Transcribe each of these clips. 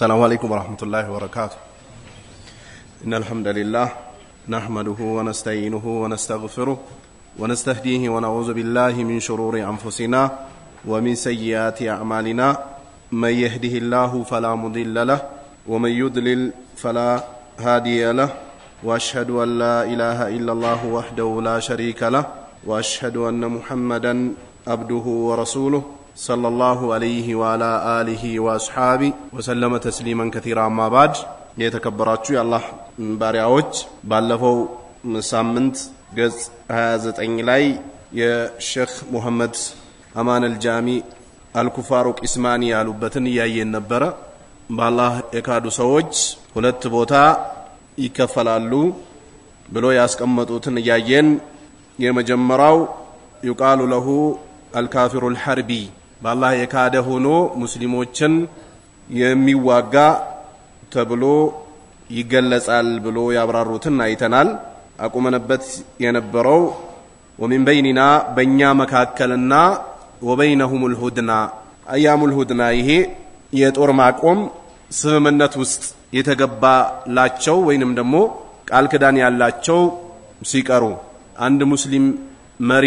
السلام عليكم ورحمة الله وبركاته. إن الحمد لله نحمده ونستعينه ونستغفره ونستهديه ونعوذ بالله من شرور أنفسنا ومن سيئات أعمالنا. من يهده الله فلا مضل له ومن يضلل فلا هادي له وأشهد أن لا إله إلا الله وحده لا شريك له وأشهد أن محمدا عبده ورسوله صلى الله عليه وعلى آله وأصحابه وسلم تسليما كثيرا. أما بعد يتكبراتشو يا الله باريعوج بالفو مسامنت قز هذا لاي يا شيخ محمد أمان الجامي الكفاروك إسماني ያሉበትን ያየን ነበር። በአላህ የካዱ ሰዎች ሁለት ቦታ ይከፈላሉ ብሎ ያስቀመጡትን ያየን የመጀመሪያው يقال له الكافر الحربي بالله የካደ ሆኖ ሙስሊሞችን የሚዋጋ ተብሎ ይገለጻል ብሎ ያብራሩትን አይተናል። አቁመንበት የነበረው ومن بيننا በእኛ መካከልና وبينهم الهدنة ايام الهدنة ይሄ የጦር ማቆም ስምምነት ውስጥ የተገባላቸው ወይንም ደግሞ ቃል ክዳን ያላቸው ሲቀሩ አንድ ሙስሊም መሪ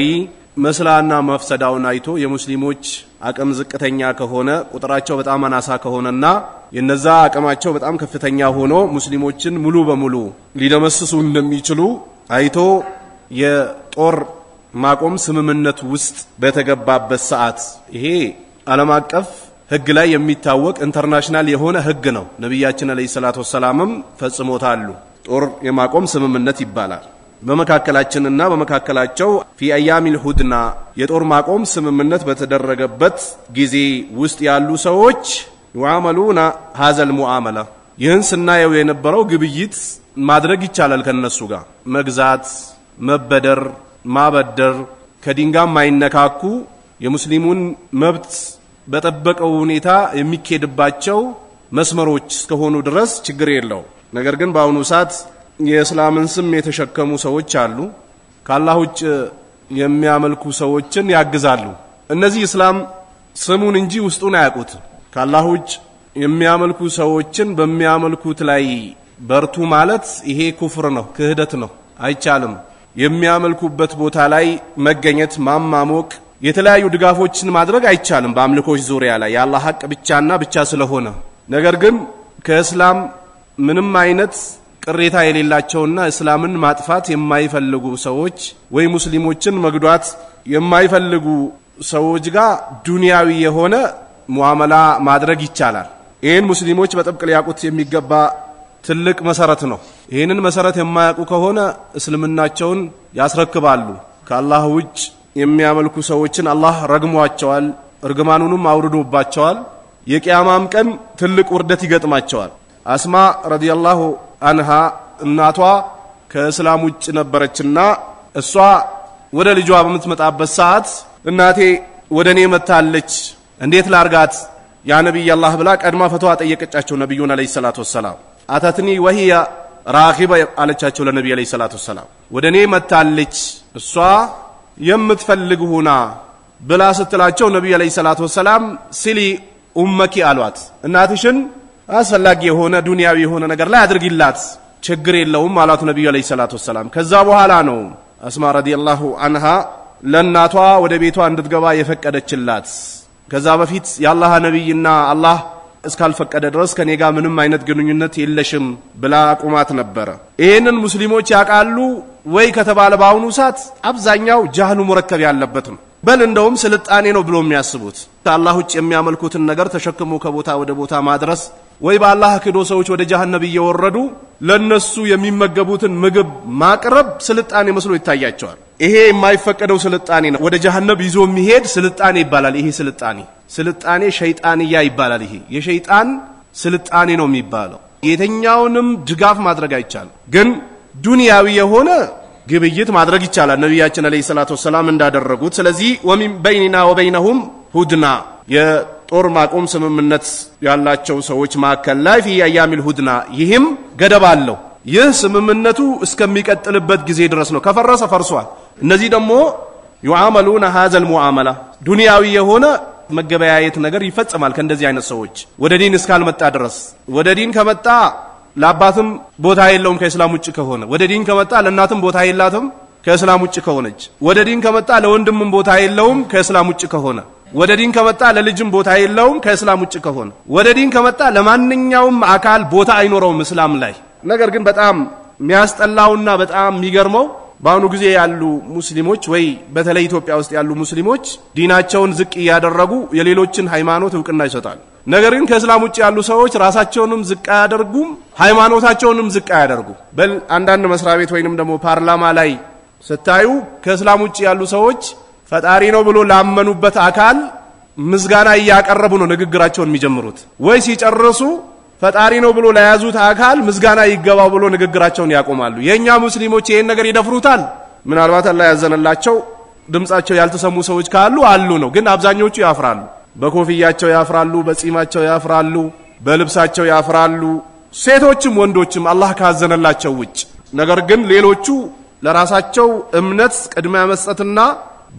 መስላና መፍሰዳውን አይቶ የሙስሊሞች አቅም ዝቅተኛ ከሆነ ቁጥራቸው በጣም አናሳ ከሆነና የነዛ አቅማቸው በጣም ከፍተኛ ሆኖ ሙስሊሞችን ሙሉ በሙሉ ሊደመስሱ እንደሚችሉ አይቶ የጦር ማቆም ስምምነት ውስጥ በተገባበት ሰዓት ይሄ ዓለም አቀፍ ህግ ላይ የሚታወቅ ኢንተርናሽናል የሆነ ህግ ነው። ነብያችን አለይሂ ሰላቱ ወሰላምም ፈጽሞታል። ጦር የማቆም ስምምነት ይባላል። በመካከላችንና በመካከላቸው في ايام الهدنة የጦር ማቆም ስምምነት በተደረገበት ጊዜ ውስጥ ያሉ ሰዎች يعاملون هذا المعامله ይህን ስናየው የነበረው ግብይት ማድረግ ይቻላል ከነሱ ጋር መግዛት መበደር ማበደር ከዲንጋም ማይነካኩ የሙስሊሙን መብት በተጠበቀው ሁኔታ የሚከድባቸው መስመሮች እስከሆኑ ድረስ ችግር የለው። ነገር ግን በአሁኑ ሰዓት የእስላምን ስም የተሸከሙ ሰዎች አሉ። ከአላህ ውጭ የሚያመልኩ ሰዎችን ያግዛሉ። እነዚህ እስላም ስሙን እንጂ ውስጡን አያውቁት። ከአላህ ውጭ የሚያመልኩ ሰዎችን በሚያመልኩት ላይ በርቱ ማለት ይሄ ኩፍር ነው፣ ክህደት ነው፣ አይቻልም። የሚያመልኩበት ቦታ ላይ መገኘት ማማሞቅ የተለያዩ ድጋፎችን ማድረግ አይቻልም በአምልኮች ዙሪያ ላይ ያላህ ሐቅ ብቻና ብቻ ስለሆነ። ነገር ግን ከእስላም ምንም አይነት ቅሬታ የሌላቸውና እስላምን ማጥፋት የማይፈልጉ ሰዎች ወይ ሙስሊሞችን መግዷት የማይፈልጉ ሰዎች ጋር ዱንያዊ የሆነ ሙአመላ ማድረግ ይቻላል። ይሄን ሙስሊሞች በጥብቅ ሊያቁት የሚገባ ትልቅ መሰረት ነው። ይሄንን መሰረት የማያውቁ ከሆነ እስልምናቸውን ያስረክባሉ። ከአላህ ውጭ የሚያመልኩ ሰዎችን አላህ ረግሟቸዋል፣ እርግማኑንም አውርዶባቸዋል። የቂያማም ቀን ትልቅ ውርደት ይገጥማቸዋል። አስማ ረዲየላሁ አንሃ እናቷ ከእስላም ውጭ ነበረችና እሷ ወደ ልጇ በምትመጣበት ሰዓት እናቴ ወደኔ መጣለች እንዴት ላርጋት ያ ነብይ አላህ ብላ ቀድማ ፈቷ ጠየቀቻቸው ነብዩን አለይሂ ሰላቱ ወሰላም። አታትኒ ወሂያ ራኺባ አለቻቸው ለነብዩ አለይሂ ሰላቱ ወሰላም። ወደኔ መጣለች እሷ የምትፈልግ ሆና ብላ ስትላቸው ነብዩ አለይሂ ሰላቱ ወሰላም ሲሊ ኡመኪ አሏት እናትሽን አስፈላጊ የሆነ ዱንያዊ የሆነ ነገር ላይ አድርጊላት ችግር የለውም አሏት ነብዩ አለይሂ ሰላቱ ወሰላም። ከዛ በኋላ ነው አስማ ረዲየላሁ አንሃ ለናቷ ወደ ቤቷ እንድትገባ የፈቀደችላት። ከዛ በፊት ያላህ ነብይና አላህ እስካልፈቀደ ድረስ ከኔ ጋር ምንም አይነት ግንኙነት የለሽም ብላ አቁማት ነበር። ይሄንን ሙስሊሞች ያቃሉ ወይ ከተባለ ባሁኑ ሰዓት አብዛኛው ጃህሉ ሙረከብ ያለበት ነው። በል እንደውም ስልጣኔ ነው ብሎ የሚያስቡት ከአላህ ውጭ የሚያመልኩትን ነገር ተሸክሞ ከቦታ ወደ ቦታ ማድረስ ወይ በአላህ ክዶ ሰዎች ወደ ጀሃነም እየወረዱ ለነሱ የሚመገቡትን ምግብ ማቅረብ ስልጣኔ መስሎ ይታያቸዋል። ይሄ የማይፈቀደው ስልጣኔ ነው። ወደ ጀሃነም ይዞ የሚሄድ ስልጣኔ ይባላል። ይሄ ስልጣኔ ሸይጣንያ ይባላል። ይሄ የሸይጣን ስልጣኔ ነው የሚባለው። የትኛውንም ድጋፍ ማድረግ አይቻልም። ግን ዱንያዊ የሆነ ግብይት ማድረግ ይቻላል ነብያችን አለይሂ ሰላቱ ወሰላም እንዳደረጉት። ስለዚህ ومن بيننا وبينهم هدنة የጦር ማቆም ስምምነት ያላቸው ሰዎች ማከል ላይ في ايام الهدنة ይህም ገደብ አለው። ይህ ስምምነቱ እስከሚቀጥልበት ጊዜ ድረስ ነው። ከፈረሰ ፈርሷል። እነዚህ ደግሞ يعاملون هذا المعامله ዱንያዊ የሆነ መገበያየት ነገር ይፈጸማል ከእንደዚህ አይነት ሰዎች ወደ ዲን እስካልመጣ ድረስ ወደ ዲን ከመጣ ለአባትም ቦታ የለውም ከእስላም ውጭ ከሆነ ወደ ዲን ከመጣ ለእናትም ቦታ የላትም ከእስላም ውጭ ከሆነች ወደ ዲን ከመጣ ለወንድምም ቦታ የለውም ከእስላም ውጭ ከሆነ ወደ ዲን ከመጣ ለልጅም ቦታ የለውም ከእስላም ውጭ ከሆነ ወደ ዲን ከመጣ ለማንኛውም አካል ቦታ አይኖረውም እስላም ላይ ነገር ግን በጣም የሚያስጠላውና በጣም የሚገርመው ባኑ ጊዜ ያሉ ሙስሊሞች ወይ በተለይ ኢትዮጵያ ውስጥ ያሉ ሙስሊሞች ዲናቸውን ዝቅ ያደረጉ የሌሎችን ሃይማኖት ዕውቅና ይሰጣሉ ነገር ግን ከእስላም ውጭ ያሉ ሰዎች ራሳቸውንም ዝቅ ያደርጉም ሃይማኖታቸውንም ዝቅ ያደርጉ በል አንዳንድ መስሪያ ቤት ወይንም ደግሞ ፓርላማ ላይ ስታዩ ከእስላም ውጭ ያሉ ሰዎች ፈጣሪ ነው ብሎ ላመኑበት አካል ምስጋና ያቀርቡ ነው ንግግራቸውን የሚጀምሩት ወይ ሲጨርሱ ፈጣሪ ነው ብሎ ለያዙት አካል ምስጋና ይገባው ብሎ ንግግራቸውን ያቆማሉ የኛ ሙስሊሞች ይሄን ነገር ይደፍሩታል ምናልባት አላህ ያዘነላቸው ድምጻቸው ያልተሰሙ ሰዎች ካሉ አሉ ነው ግን አብዛኞቹ ያፍራሉ በኮፍያቸው ያፍራሉ በጺማቸው ያፍራሉ በልብሳቸው ያፍራሉ ሴቶችም ወንዶችም አላህ ካዘነላቸው ውጭ ነገር ግን ሌሎቹ ለራሳቸው እምነት ቅድሚያ መስጠትና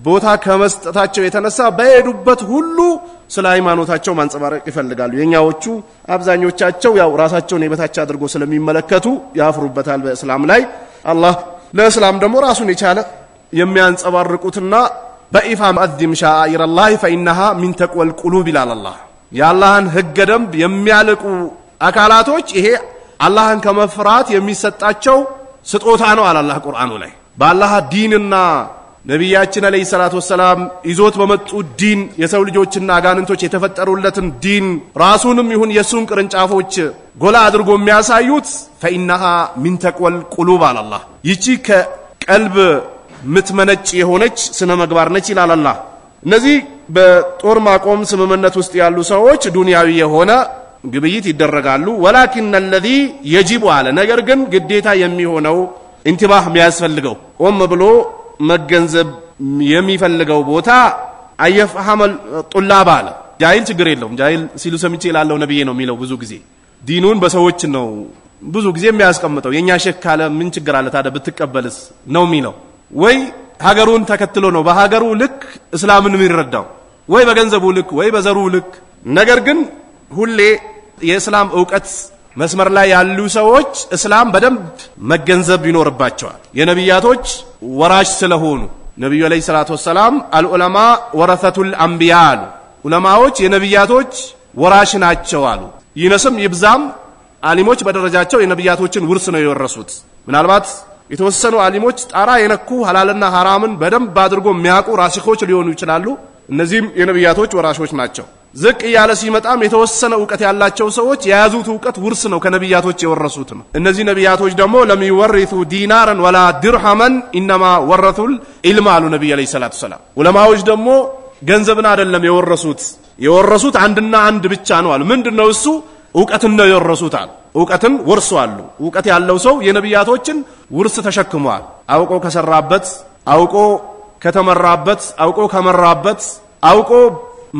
ቦታ ከመስጠታቸው የተነሳ በሄዱበት ሁሉ ስለ ሃይማኖታቸው ማንጸባረቅ ይፈልጋሉ የኛዎቹ አብዛኞቻቸው ያው ራሳቸውን የበታች አድርጎ ስለሚመለከቱ ያፍሩበታል በእስላም ላይ አላህ ለእስላም ደግሞ ራሱን የቻለ የሚያንጸባርቁትና በኢፋ ማድም ሻኢር አላህ فإنها من تقوى القلوب إلى الله ያላህን ህገ ደንብ የሚያልቁ አካላቶች ይሄ አላህን ከመፍራት የሚሰጣቸው ስጦታ ነው አላህ ቁርአኑ ላይ በአላህ ዲንና ነብያችን አለይሂ ሰላቱ ወሰለም ይዞት በመጡ ዲን የሰው ልጆችና አጋንንቶች የተፈጠሩለትን ዲን ራሱንም ይሁን የሱን ቅርንጫፎች ጎላ አድርጎ የሚያሳዩት فإنها من تقوى القلوب على الله ይቺ ከቀልብ ምትመነጭ የሆነች ስነ ምግባር ነች ይላል አላህ እነዚህ በጦር ማቆም ስምምነት ውስጥ ያሉ ሰዎች ዱንያዊ የሆነ ግብይት ይደረጋሉ ولكن الذي يجب على ነገር ግን ግዴታ የሚሆነው እንትባህ የሚያስፈልገው ቆም ብሎ መገንዘብ የሚፈልገው ቦታ አይፈሃም ጡላብ አለ ጃሂል ችግር የለውም ጃሂል ሲሉ ሰምቼ ይላልው ነብዬ ነው የሚለው ብዙ ጊዜ ዲኑን በሰዎች ነው ብዙ ጊዜ የሚያስቀምጠው የኛ ሸክ ካለ ምን ችግር አለ ታዲያ ብትቀበልስ ነው የሚለው ወይ ሀገሩን ተከትሎ ነው በሀገሩ ልክ እስላምን የሚረዳው ወይ በገንዘቡ ልክ ወይ በዘሩ ልክ ነገር ግን ሁሌ የእስላም ዕውቀት መስመር ላይ ያሉ ሰዎች እስላም በደንብ መገንዘብ ይኖርባቸዋል የነብያቶች ወራሽ ስለሆኑ ነብዩ አለይሂ ሰላቱ ወሰለም አልዑለማ ወረሰቱል አንቢያ ዑለማዎች የነብያቶች ወራሽ ናቸው አሉ ይነስም ይብዛም ዓሊሞች በደረጃቸው የነብያቶችን ውርስ ነው የወረሱት ምናልባት የተወሰኑ ዓሊሞች ጣራ የነኩ ሐላልና ሐራምን በደንብ አድርጎ የሚያውቁ ራሲኾች ሊሆኑ ይችላሉ እነዚህም የነብያቶች ወራሾች ናቸው ዝቅ ያለ ሲመጣም የተወሰነ ዕውቀት ያላቸው ሰዎች የያዙት ዕውቀት ውርስ ነው ከነብያቶች የወረሱት ነው እነዚህ ነብያቶች ደግሞ ለሚወርቱ ዲናራን ወላ ድርሃማን ኢንማ ወረቱል ኢልማ አሉ ነብዩ አለይሂ ሰላቱ ሰላም ዑለማዎች ደግሞ ገንዘብን አይደለም የወረሱት አንድና አንድ ብቻ ነው አሉ ምንድነው እሱ ዕውቀትን ነው የወረሱት አሉ ዕውቀትን ወርሰዋል ዕውቀት ያለው ሰው የነብያቶችን ውርስ ተሸክሟል አውቆ ከሰራበት አውቆ ከተመራበት አውቆ ከመራበት አውቆ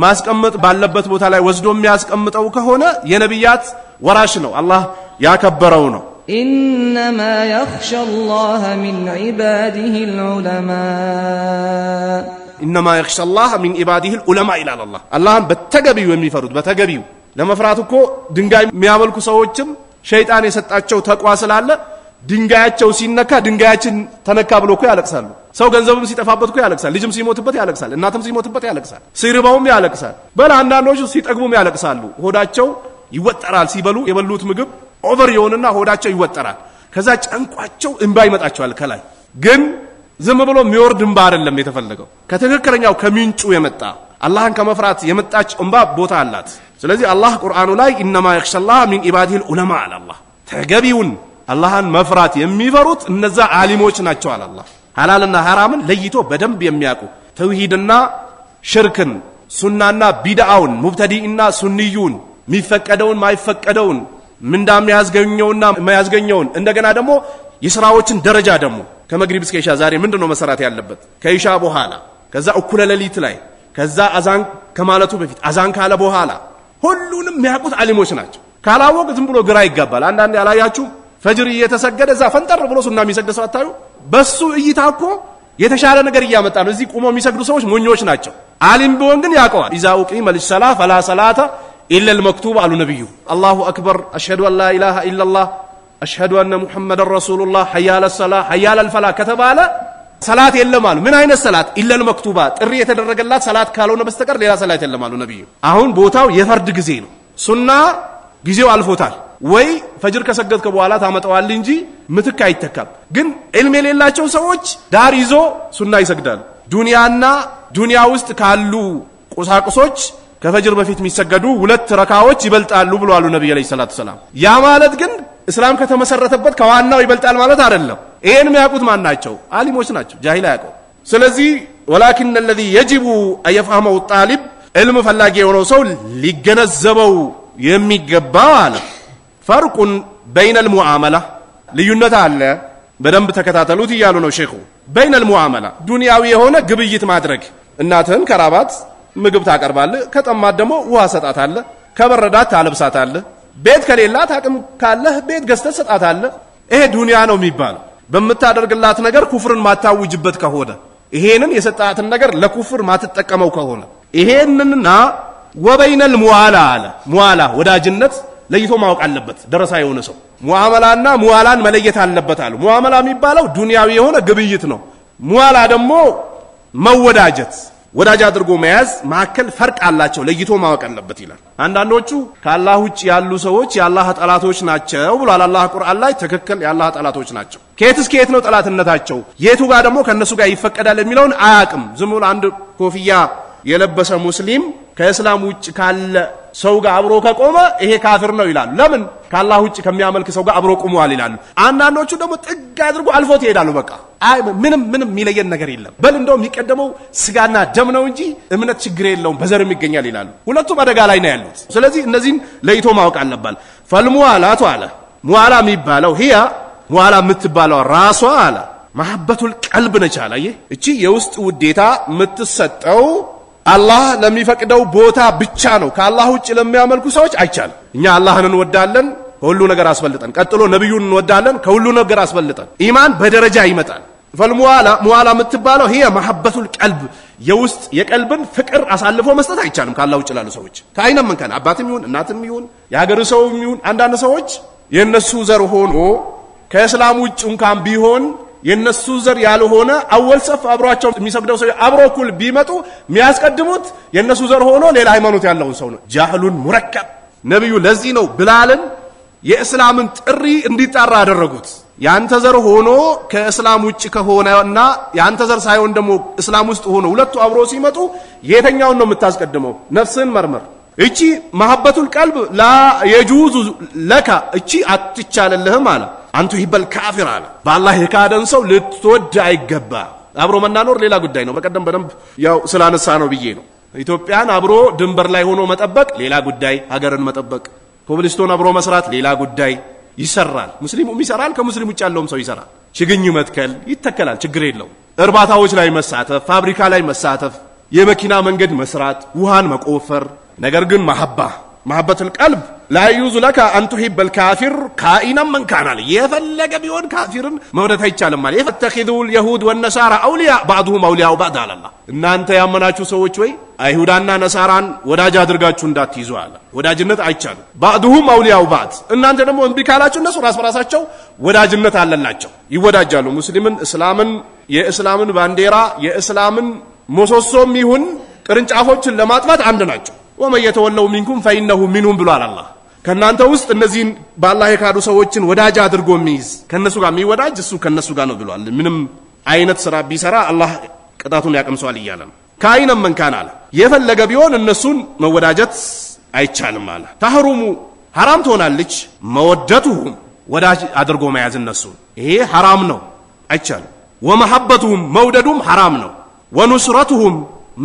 ማስቀመጥ ባለበት ቦታ ላይ ወስዶ የሚያስቀምጠው ከሆነ የነብያት ወራሽ ነው አላህ ያከበረው ነው إنما يخشى الله من عباده العلماء إنما يخشى الله من عباده العلماء إلى الله الله በተገቢው የሚፈሩት በተገቢው ለመፍራት እኮ ድንጋይ የሚያመልኩ ሰዎችም ሸይጣን የሰጣቸው ተቋ ስላለ ድንጋያቸው ሲነካ ድንጋያችን ተነካ ብሎ እኮ ያለቅሳሉ ሰው ገንዘብም ሲጠፋበት እኮ ያለቅሳል ልጅም ሲሞትበት ያለቅሳል እናትም ሲሞትበት ያለቅሳል ሲርባውም ያለቅሳል በላንዳንዶቹ ሲጠግቡም ያለቅሳሉ ሆዳቸው ይወጠራል ሲበሉ የበሉት ምግብ ኦቨር ይሆንና ሆዳቸው ይወጠራል ከዛ ጨንቋቸው እንባ ይመጣቸዋል ከላይ ግን ዝም ብሎ የሚወርድ እንባ አይደለም የተፈለገው ከትክክለኛው ከሚንጩ የመጣ አላህን ከመፍራት የመጣች እንባ ቦታ አላት ስለዚህ አላህ ቁርአኑ ላይ ኢንማ يخشى من عباده العلماء على الله ተገቢውን አላህን መፍራት የሚፈሩት እነዛ ዓሊሞች ናቸው አለ አላህ ሐላልና ሐራምን ለይቶ በደንብ የሚያውቁ ተውሂድና ሽርክን ሱናና ቢድዓውን ሙብተዲኢና ሱንዩን ሚፈቀደውን ማይፈቀደውን ምንዳም ያዝገኘውና ማያዝገኘውን እንደገና ደግሞ የሥራዎችን ደረጃ ደግሞ ከመግሪብ እስከ ኢሻ ዛሬ ምንድነው መሰራት ያለበት ከኢሻ በኋላ ከዛ እኩለ ሌሊት ላይ ከዛ አዛን ከማለቱ በፊት አዛን ካለ በኋላ ሁሉንም የሚያውቁት ዓሊሞች ናቸው ካላወቅ ዝም ብሎ ግራ ይጋባል አንዳንዴ ያላያችሁ ፈጅር እየተሰገደ እዛ ፈንጠር ብሎ ሱና የሚሰግድ ሰው አታዩ በሱ እይታ እኮ የተሻለ ነገር እያመጣ ነው እዚህ ቆሞ የሚሰግዱ ሰዎች ሞኞች ናቸው ዓሊም ቢሆን ግን ያውቀዋል ኢዛ ኡቂመ ሊሰላህ ፈላ ሰላተ ኢላ አልመክቱብ አሉ ነብዩ አላሁ አክበር አሽሀዱ አን ላ ኢላሃ ኢላላህ አሽሀዱ አነ ሙሐመደን ረሱሉላህ ሐያ ዐለሰላህ ሐያ ዐለልፈላህ ከተባለ ሰላት የለም አሉ ምን አይነት ሰላት ኢላ አልመክቱባ ጥሪ የተደረገላት ሰላት ካልሆነ በስተቀር ሌላ ሰላት የለም አሉ ነብዩ አሁን ቦታው የፈርድ ጊዜ ነው ሱና ጊዜው አልፎታል ወይ ፈጅር ከሰገድከ በኋላ ታመጣዋል እንጂ ምትክ አይተካም ግን ዒልም የሌላቸው ሰዎች ዳር ይዞ ሱና ይሰግዳሉ ዱንያና ዱንያ ውስጥ ካሉ ቁሳቁሶች ከፈጅር በፊት የሚሰገዱ ሁለት ረካዎች ይበልጣሉ ብለዋል ነብዩ አለይሂ ሰላቱ ሰላም ያ ማለት ግን እስላም ከተመሰረተበት ከዋናው ይበልጣል ማለት አይደለም ይሄን የሚያውቁት ማን ናቸው ዓሊሞች ናቸው ጃሂል ያውቀው ስለዚህ ولكن الذي يجب ان يفهمه الطالب علم ፈላጊ የሆነው ሰው ሊገነዘበው የሚገባው አለ فرق بين المعامله ልዩነት አለ በደንብ ተከታተሉት ይያሉ ነው ሼኹ بين المعامله ዱንያዊ የሆነ ግብይት ማድረግ እናትን ከራባት ምግብ ታቀርባለህ ከጠማት ደግሞ ውሃ ሰጣታለህ ከበረዳት ታለብሳታለህ ቤት ከሌላት አቅም ካለህ ቤት ገዝተህ ሰጣታለህ ይሄ ዱንያ ነው የሚባለው በመታደርግላት ነገር ኩፍርን ማታውጅበት ከሆነ ይሄንን የሰጣትን ነገር ለኩፍር ማትጠቀመው ከሆነ ይሄንንና وبين الموالا አለ ሙዋላ ወዳጅነት ለይቶ ማወቅ አለበት ደረሳ የሆነ ሰው ሙአመላና ሙዋላን መለየት አለበት አሉ ሙአመላ የሚባለው ዱንያዊ የሆነ ግብይት ነው ሙዋላ ደግሞ መወዳጀት ወዳጅ አድርጎ መያዝ ማከል ፈርቅ አላቸው ለይቶ ማወቅ አለበት ይላል አንዳንዶቹ ከአላህ ውጭ ያሉ ሰዎች የአላህ ጠላቶች ናቸው ብሏል አላህ ቁርአን ላይ ትክክል የአላህ ጠላቶች ናቸው ከየትስ ከየት ነው ጠላትነታቸው የቱ ጋር ደግሞ ከነሱ ጋር ይፈቀዳል የሚለውን አያቅም ዝም ብሎ አንድ ኮፍያ የለበሰ ሙስሊም ከእስላም ውጭ ካለ ሰው ጋር አብሮ ከቆመ ይሄ ካፊር ነው ይላል ለምን ከአላህ ውጭ ከሚያመልክ ሰው ጋር አብሮ ቆመዋል ይላሉ አንዳንዶቹ ደግሞ ጥግ አድርጎ አልፎት ይሄዳሉ በቃ አይ ምንም የሚለየን ነገር የለም በል እንደው የሚቀደመው ስጋና ደም ነው እንጂ እምነት ችግር የለውም በዘርም ይገኛል ይላሉ ሁለቱም አደጋ ላይ ነው ያሉት ስለዚህ እነዚህን ለይቶ ማወቅ አለባል ፈልሙዋላቱ አለ ሙዋላ የሚባለው ሂያ ሙዋላ የምትባለው ራሷ አለ መሐበቱል ቀልብ ነች አለ እቺ የውስጥ ውዴታ የምትሰጠው አላህ ለሚፈቅደው ቦታ ብቻ ነው ከአላህ ውጭ ለሚያመልኩ ሰዎች አይቻልም እኛ አላህን እንወዳለን ከሁሉ ነገር አስፈልጠን ቀጥሎ ነብዩን እንወዳለን ከሁሉ ነገር አስፈልጠን ኢማን በደረጃ ይመጣል ፈልሙዋላ የምትባለው ይሄ መሐበቱል ቀልብ የውስጥ የቀልብን ፍቅር አሳልፎ መስጠት አይቻልም ከአላህ ውጭ ላሉ ሰዎች ከአይነም እንከን አባትም ይሁን እናትም ይሁን የሀገር ሰውም ይሁን አንዳንድ ሰዎች የነሱ ዘር ሆኖ ከእስላም ውጭ እንኳን ቢሆን የነሱ ዘር ያልሆነ አወል ሰፍ አብሯቸው የሚሰግደው ሰው አብሮ ኩል ቢመጡ የሚያስቀድሙት የነሱ ዘር ሆኖ ሌላ ሃይማኖት ያለው ሰው ነው ጃህሉን ሙረከብ ነብዩ ለዚህ ነው ብላልን የእስላምን ጥሪ እንዲጣራ ያደረጉት ያንተ ዘር ሆኖ ከእስላም ውጭ ከሆነና ያንተ ዘር ሳይሆን ደግሞ እስላም ውስጥ ሆኖ ሁለቱ አብሮ ሲመጡ የትኛውን ነው የምታስቀድመው ነፍስን መርመር እቺ መሐበቱል ቀልብ ላ የጁዙ ለካ እቺ አትቻለልህም አለ አንቱ ይበል ካፊር አለ በአላህ የካደን ሰው ልትወድ አይገባ አብሮ መናኖር ሌላ ጉዳይ ነው በቀደም በደንብ ያው ስላነሳ ነው ብዬ ነው ኢትዮጵያን አብሮ ድንበር ላይ ሆኖ መጠበቅ ሌላ ጉዳይ ሀገርን መጠበቅ ኮብልስቶን አብሮ መስራት ሌላ ጉዳይ ይሰራል ሙስሊሙም ይሰራል ከሙስሊም ውጭ ያለውም ሰው ይሰራል ችግኝ መትከል ይተከላል ችግር የለው እርባታዎች ላይ መሳተፍ ፋብሪካ ላይ መሳተፍ የመኪና መንገድ መስራት ውሃን መቆፈር ነገር ግን መሐበቱል ቀልብ ላ يجوز لك ان تحب الكافر كائنا من كان يفلق بيون كافرن መውደት አይቻልም ማለት يتخذوا اليهود والنصارى اولياء بعضهم اولياء بعض على الله እናንተ ያመናችሁ ሰዎች ወይ አይሁዳና ነሳራን ወዳጅ አድርጋችሁ እንዳትይዙ አለ ወዳጅነት አይቻልም بعضهم اولياء بعض እናንተ ደግሞ እንቢ ካላችሁ እነሱ ራሳቸው ወዳጅነት አለላቸው ይወዳጃሉ ሙስሊምን እስላምን የእስላምን ባንዲራ የእስላምን ምሰሶም ይሁን ቅርንጫፎችን ለማጥፋት አንድ ናቸው وما يتولوا منكم فانه منهم ብሏል አላህ ከናንተ ውስጥ እነዚህን በአላህ የካዱ ሰዎችን ወዳጅ አድርጎ የሚይዝ ከነሱ ጋር የሚወዳጅ እሱ ከነሱ ጋር ነው ብሏል ምንም አይነት ስራ ቢሰራ አላህ ቅጣቱን ያቀምሰዋል ይያለ ካይነም መንካን አለ የፈለገ ቢሆን እነሱን መወዳጀት አይቻልም አለ ተህሩሙ حرام ትሆናለች መወደቱሁም ወዳጅ አድርጎ መያዝ እነሱ ይሄ حرام ነው አይቻልም ومحبتهم መውደዱም حرام ነው ونصرتهم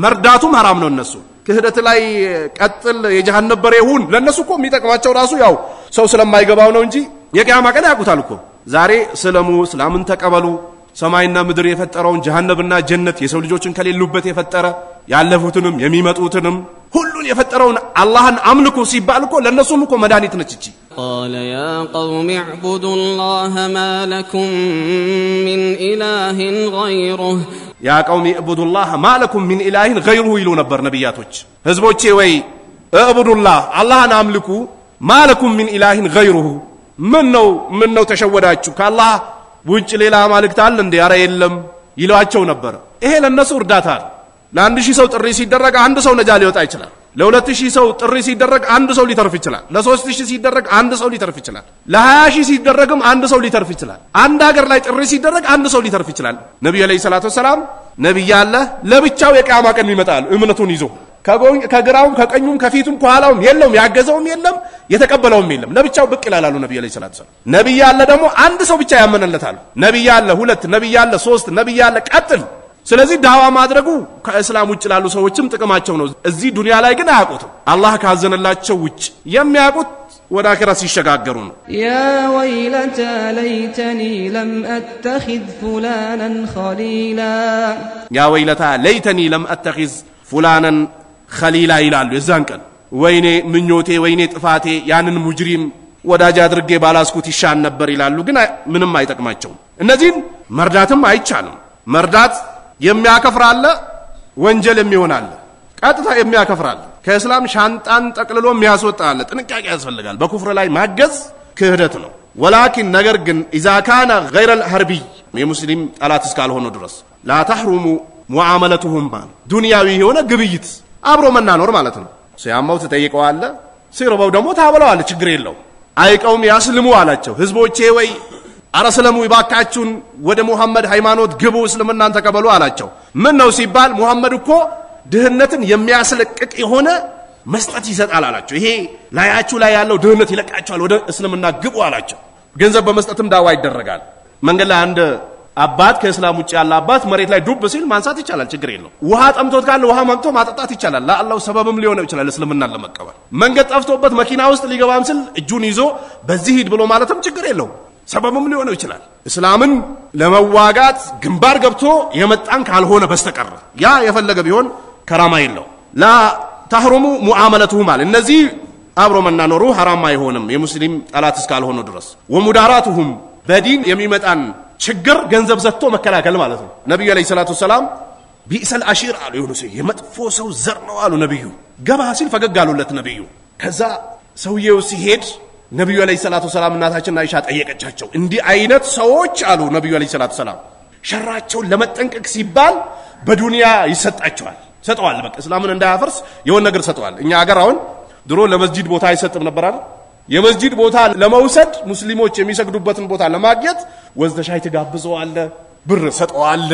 መርዳቱም حرام ነው እነሱ ክህደት ላይ ቀጥል የጀሃነም በሬ ሁን ለነሱ እኮ የሚጠቅማቸው ራሱ ያው ሰው ስለማይገባው ነው እንጂ የቂያማ ቀን ያቁታል እኮ ዛሬ ስለሙ እስላምን ተቀበሉ ሰማይና ምድር የፈጠረውን ጀሃነምና ጀነት የሰው ልጆችን ከሌሉበት የፈጠረ ያለፉትንም የሚመጡትንም ሁሉን የፈጠረውን አላህን አምልኩ ሲባል እኮ ለነሱም እኮ መድኃኒት ነች እቺ قال يا قوم اعبدوا الله ما لكم من إله غيره ያ ቀውሚ እቡዱላህ ማለኩም ሚን ኢላሂን ገይሩሁ ይሉ ነበር ነቢያቶች። ህዝቦቼ ወይ እቡዱላህ አላህን አምልኩ ማለኩም ሚን ኢላሂን ገይሩሁ ምን ነው ተሸወዳችሁ ከአላህ ውጭ ሌላ አማልክት አለ እንዴ? ኧረ የለም ይሏቸው ነበር። ይሄ ለነሱ እርዳታ ነው። ለ1000 ሰው ጥሪ ሲደረግ አንድ ሰው ነጃ ሊወጣ ይችላል። ለ2000 ሰው ጥሪ ሲደረግ አንድ ሰው ሊተርፍ ይችላል። ለ3000 ሲደረግ አንድ ሰው ሊተርፍ ይችላል። ለ20000 ሲደረግም አንድ ሰው ሊተርፍ ይችላል። አንድ ሀገር ላይ ጥሪ ሲደረግ አንድ ሰው ሊተርፍ ይችላል። ነብዩ አለይሂ ሰላቱ ወሰለም ነብይ አለ ለብቻው የቂያማ ቀን ይመጣል እምነቱን ይዞ ከግራውም ከቀኙም ከፊቱም ከኋላውም የለም ያገዘውም የለም የተቀበለውም የለም ለብቻው ብቅ ይላሉ ነብዩ አለይሂ ሰላቱ ወሰለም። ነብይ አለ ደግሞ አንድ ሰው ብቻ ያመነለታል። ነብይ አለ 2 ነብይ አለ 3 ነብይ አለ ቀጥል። ስለዚህ ዳዋ ማድረጉ ከእስላም ውጭ ላሉ ሰዎችም ጥቅማቸው ነው። እዚህ ዱንያ ላይ ግን አያውቁትም። አላህ ካዘነላቸው ውጭ የሚያውቁት ወደ አኺራ ሲሸጋገሩ ነው። ያ ወይለታ ለይተኒ ለም አተኺዝ ፉላናን ኸሊላ ያ ወይለታ ለይተኒ ለም አተኺዝ ፉላናን ኸሊላ ይላሉ። የዛን ቀን ወይኔ ምኞቴ ወይኔ ጥፋቴ ያንን ሙጅሪም ወዳጅ አድርጌ ባላስኩት ይሻል ነበር ይላሉ። ግን ምንም አይጠቅማቸውም። እነዚህን መርዳትም አይቻልም። መርዳት የሚያከፍራለ ወንጀል የሚሆናል። ቀጥታ የሚያከፍራል ከእስላም ሻንጣን ጠቅልሎ የሚያስወጣል። ጥንቃቄ ያስፈልጋል። በኩፍር ላይ ማገዝ ክህደት ነው። ወላኪን ነገር ግን اذا كان غير الحربي የሙስሊም ጠላት እስካልሆኑ ድረስ لا تحرم ሙዓመለቱሁም ዱንያዊ የሆነ ግብይት አብሮ መናኖር ማለት ነው። ሲያማው ተጠይቀዋል ሲርበው ደግሞ ታበላዋል ችግር የለው። አይቀውም ያስልሙ አላቸው። ህዝቦቼ ወይ አረሰለሙ ይባካችሁን ወደ ሙሐመድ ሃይማኖት ግቡ እስልምናን ተቀበሉ አላቸው። ምን ነው ሲባል ሙሐመድ እኮ ድህነትን የሚያስለቅቅ የሆነ መስጠት ይሰጣል አላቸው። ይሄ ላያችሁ ላይ ያለው ድህነት ይለቃቸዋል ወደ እስልምና ግቡ አላቸው። ገንዘብ በመስጠትም ዳዋ ይደረጋል። መንገድ ላይ አንድ አባት ከእስላም ውጭ ያለ አባት መሬት ላይ ዱብ ሲል ማንሳት ይቻላል ችግር የለው። ውሃ ጠምቶት ካለ ውሃ ማምጦ ማጠጣት ይቻላል። ለአላህ ሰበብም ሊሆን ይችላል እስልምናን ለመቀበል። መንገድ ጠፍቶበት መኪና ውስጥ ሊገባም ሲል እጁን ይዞ በዚህ ሂድ ብሎ ማለትም ችግር የለው። ሰበብም ሊሆን ይችላል። እስላምን ለመዋጋት ግንባር ገብቶ የመጣን ካልሆነ በስተቀር ያ የፈለገ ቢሆን ከራማ የለው። ላ ተህሩሙ ሙዓመለቱሁ ማለት እነዚህ አብሮ መናኖሩ ሐራም አይሆንም የሙስሊም ጠላት እስካልሆኑ ድረስ። ወሙዳራቱሁም በዲን የሚመጣን ችግር ገንዘብ ዘጥቶ መከላከል ማለት ነው። ነብዩ አለይሂ ሰላቱ ሰላም ቢእሰል አሺር አሉ የሆነ ሰው የመጥፎ ሰው ዘር ነው አሉ ነብዩ። ገባ ሲል ፈገግ አሉለት ነብዩ። ከዛ ሰውየው ሲሄድ ነብዩ አለይሂ ሰላቱ ሰላም እናታችን አይሻ ጠየቀቻቸው። እንዲህ አይነት ሰዎች አሉ ነብዩ አለይሂ ሰላቱ ሰላም ሸራቸውን ለመጠንቀቅ ሲባል በዱንያ ይሰጣቸዋል ሰጠዋል። በቃ እስላምን እንዳያፈርስ የሆነ ነገር ሰጠዋል። እኛ ሀገር አሁን ድሮ ለመስጂድ ቦታ አይሰጥም ነበር አይደል? የመስጂድ ቦታ ለመውሰድ ሙስሊሞች የሚሰግዱበትን ቦታ ለማግኘት ወዝተሻይ ተጋብዘዋል ብር ሰጠዋል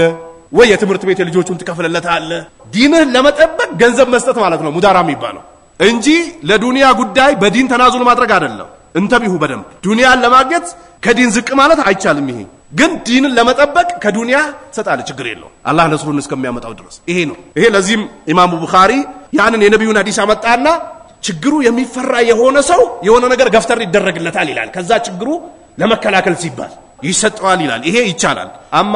ወይ የትምህርት ቤት ልጆቹን ትከፍለለታል። ዲንህን ለመጠበቅ ገንዘብ መስጠት ማለት ነው ሙዳራ የሚባለው እንጂ ለዱንያ ጉዳይ በዲን ተናዙል ማድረግ አይደለም። እንተቢሁ በደም ዱንያን ለማግኘት ከዲን ዝቅ ማለት አይቻልም። ይሄ ግን ዲንን ለመጠበቅ ከዱንያ ሰጣለ ችግር የለው አላህ ነስሩን እስከሚያመጣው ድረስ ይሄ ነው። ይሄ ለዚህም ኢማሙ ቡኻሪ ያንን የነብዩን ሐዲስ አመጣና ችግሩ የሚፈራ የሆነ ሰው የሆነ ነገር ገፍተር ይደረግለታል ይላል። ከዛ ችግሩ ለመከላከል ሲባል ይሰጣል ይላል። ይሄ ይቻላል። አማ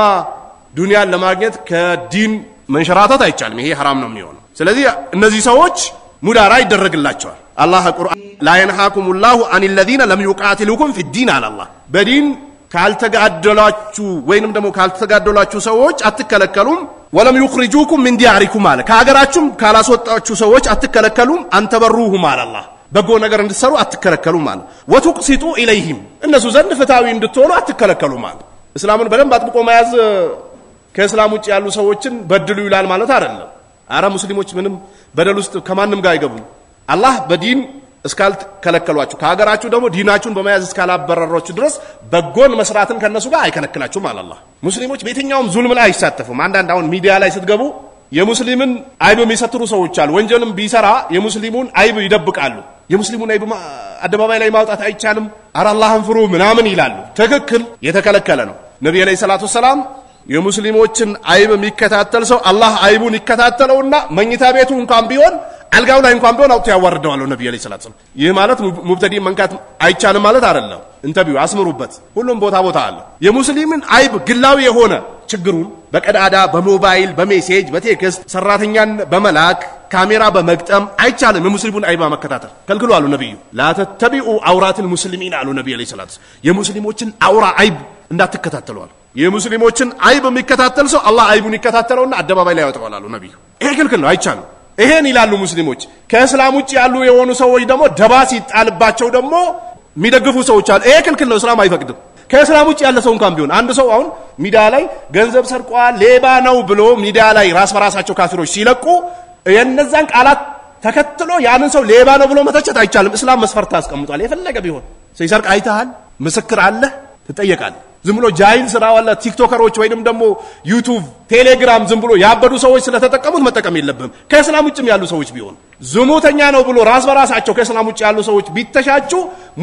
ዱንያን ለማግኘት ከዲን መንሸራተት አይቻልም። ይሄ حرام ነው የሚሆነው። ስለዚህ እነዚህ ሰዎች ሙዳራ ይደረግላቸዋል። አላህ ቁርአን لا ينهاكم الله عن الذين لم يقاتلوكم في الدين على الله በዲን ካልተጋደላችሁ ወይንም ደግሞ ካልተጋደላችሁ ሰዎች አትከለከሉም። ወለም يخرجوكم من دياركم አለ ከሀገራችሁም ካላስወጣችሁ ሰዎች አትከለከሉም። አንተበሩሁም አለ አላህ በጎ ነገር እንድትሰሩ አትከለከሉም አለ። وتقسطوا اليهم እነሱ ዘንድ ፍትሃዊ እንድትሆኑ አትከለከሉም አለ። እስላምን በደንብ አጥብቆ መያዝ ከእስላም ውጭ ያሉ ሰዎችን በድሉ ይላል ማለት አይደለም። አረ ሙስሊሞች ምንም በደል ውስጥ ከማንም ጋር አይገቡም። አላህ በዲን እስካልከለከሏችሁ ከሀገራችሁ ደግሞ ዲናችሁን በመያዝ እስካላበረራችሁ ድረስ በጎን መስራትን ከነሱ ጋር አይከለክላችሁም አለ አላህ። ሙስሊሞች በየትኛውም ዙልም ላይ አይሳተፉም። አንዳንድ አሁን ሚዲያ ላይ ስትገቡ የሙስሊምን አይብ የሚሰትሩ ሰዎች አሉ። ወንጀልም ቢሰራ የሙስሊሙን አይብ ይደብቃሉ። የሙስሊሙን አይብ አደባባይ ላይ ማውጣት አይቻልም። አረ አላህን ፍሩ ምናምን ይላሉ። ትክክል የተከለከለ ነው። ነብዩ አለይሂ ሰላቱ ሰላም የሙስሊሞችን አይብ የሚከታተል ሰው አላህ አይቡን ይከታተለውና መኝታ ቤቱ እንኳን ቢሆን አልጋው ላይ እንኳን ቢሆን አውጥቶ ያዋርደዋል ነብዩ አለይሂ ሰላቱ ሰላም። ይህ ማለት ሙብተዲ መንካት አይቻልም ማለት አይደለም። እንተቢው አስምሩበት። ሁሉም ቦታ አለ። የሙስሊምን አይብ ግላዊ የሆነ ችግሩን በቀዳዳ በሞባይል በሜሴጅ በቴክስት ሰራተኛን በመላክ ካሜራ በመግጠም አይቻልም። የሙስሊሙን አይብ መከታተል ከልክሉ አሉ ነብዩ። ላ ተተቢኡ አውራቱል ሙስሊሚን አሉ ነብዩ አለይሂ ሰላቱ የሙስሊሞችን አውራ አይብ እንዳትከታተሉ አሉ። የሙስሊሞችን አይብ የሚከታተል ሰው አላህ አይቡን ይከታተለውና አደባባይ ላይ ያወጣዋል አሉ ነብዩ ይሄ ክልክል ነው አይቻልም ይሄን ይላሉ ሙስሊሞች ከእስላም ውጪ ያሉ የሆኑ ሰዎች ደግሞ ደባ ሲጣልባቸው ደግሞ የሚደግፉ ሰዎች አሉ ይሄ ክልክል ነው እስላም አይፈቅድም ከእስላም ውጪ ያለ ሰው እንኳን ቢሆን አንድ ሰው አሁን ሚዲያ ላይ ገንዘብ ሰርቋል ሌባ ነው ብሎ ሚዲያ ላይ ራስ በራሳቸው ካፊሮች ሲለቁ የነዛን ቃላት ተከትሎ ያንን ሰው ሌባ ነው ብሎ መተቸት አይቻልም እስላም መስፈርት አስቀምጧል የፈለገ ቢሆን ሲሰርቅ አይተሃል ምስክር አለ ትጠየቃለህ ዝም ብሎ ጃይል ስራ ወላ ቲክቶከሮች ወይንም ደግሞ ዩቲዩብ ቴሌግራም ዝም ብሎ ያበዱ ሰዎች ስለተጠቀሙት መጠቀም የለብም ከእስላም ውጭም ያሉ ሰዎች ቢሆን ዝሙተኛ ነው ብሎ ራስ በራሳቸው ከእስላም ውጭ ያሉ ሰዎች ቢተሻቹ